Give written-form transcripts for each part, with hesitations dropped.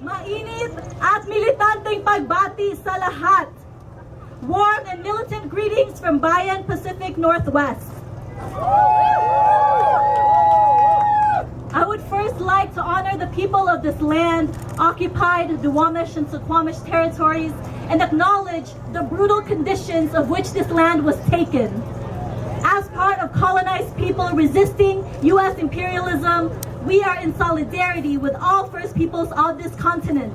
Mainit at militanteng pagbati sa lahat. Warm and militant greetings from Bayan Pacific Northwest. I would first like to honor the people of this land, occupied Duwamish and Suquamish territories, and acknowledge the brutal conditions of which this land was taken. As part of colonized people resisting U.S. imperialism, we are in solidarity with all First Peoples of this continent.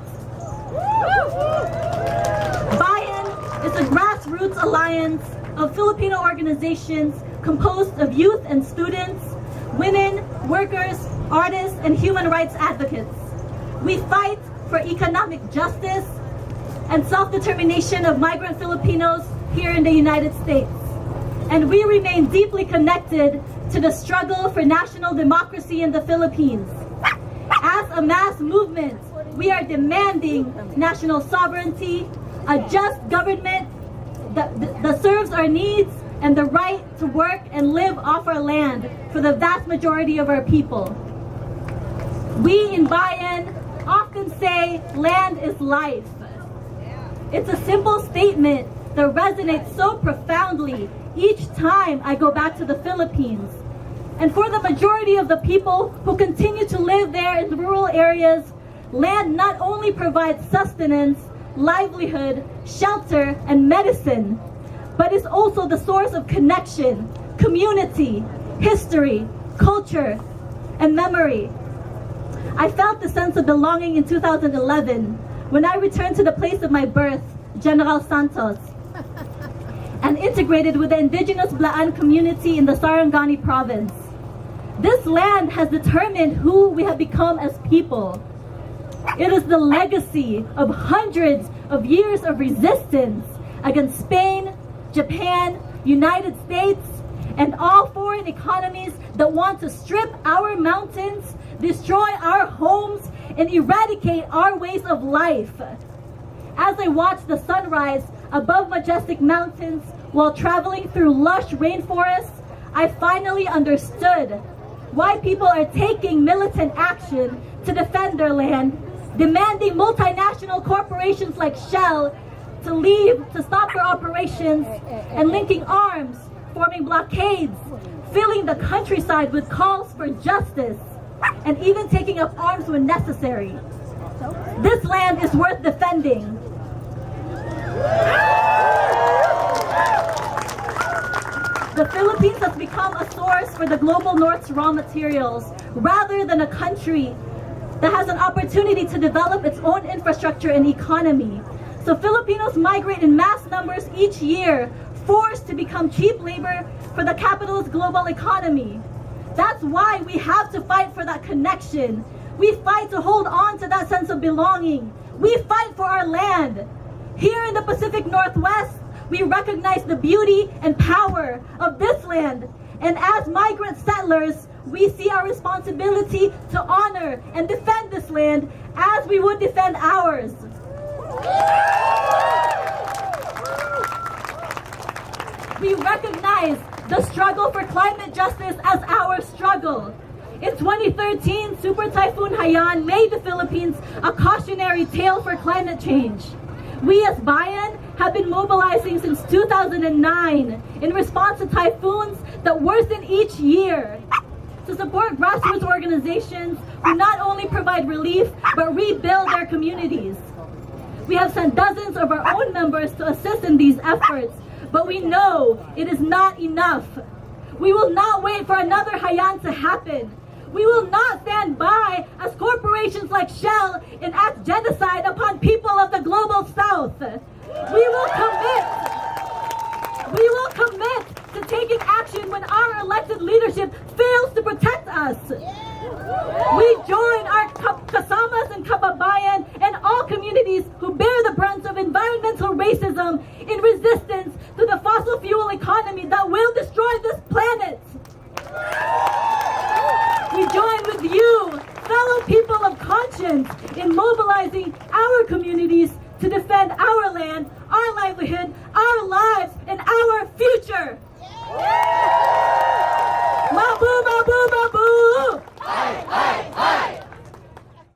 Bayan is a grassroots alliance of Filipino organizations composed of youth and students, women, workers, artists, and human rights advocates. We fight for economic justice and self-determination of migrant Filipinos here in the United States. And we remain deeply connected to the struggle for national democracy in the Philippines. As a mass movement, we are demanding national sovereignty, a just government that serves our needs, and the right to work and live off our land for the vast majority of our people. We in Bayan often say land is life. It's a simple statement that resonates so profoundly each time I go back to the Philippines. And for the majority of the people who continue to live there in the rural areas, land not only provides sustenance, livelihood, shelter, and medicine, but is also the source of connection, community, history, culture, and memory. I felt the sense of belonging in 2011 when I returned to the place of my birth, General Santos, and integrated with the indigenous Blaan community in the Sarangani province. This land has determined who we have become as people. It is the legacy of hundreds of years of resistance against Spain, Japan, United States, and all foreign economies that want to strip our mountains, destroy our homes, and eradicate our ways of life. As I watch the sunrise above majestic mountains while traveling through lush rainforests, I finally understood why people are taking militant action to defend their land, demanding multinational corporations like Shell to leave, to stop their operations, and linking arms, forming blockades, filling the countryside with calls for justice, and even taking up arms when necessary. This land is worth defending. The Philippines has become a source for the global North's raw materials, rather than a country that has an opportunity to develop its own infrastructure and economy. So Filipinos migrate in mass numbers each year, forced to become cheap labor for the capital's global economy. That's why we have to fight for that connection. We fight to hold on to that sense of belonging. We fight for our land. Here in the Pacific Northwest, we recognize the beauty and power of this land. And as migrant settlers, we see our responsibility to honor and defend this land as we would defend ours. We recognize the struggle for climate justice as our struggle. In 2013, Super Typhoon Haiyan made the Philippines a cautionary tale for climate change. We as Bayan have been mobilizing since 2009 in response to typhoons that worsen each year to support grassroots organizations who not only provide relief but rebuild their communities. We have sent dozens of our own members to assist in these efforts, but we know it is not enough. We will not wait for another Haiyan to happen. We will not stand by as corporations like Shell enact genocide upon people of the global south. We will commit to taking action when our elected leadership fails to protect us. We join our kasamas and kababayan and all communities who bear the brunt of environmental racism in resistance to the fossil fuel economy that will destroy this planet. We join with you, fellow people of conscience, in mobilizing our communities to defend our land, our livelihood,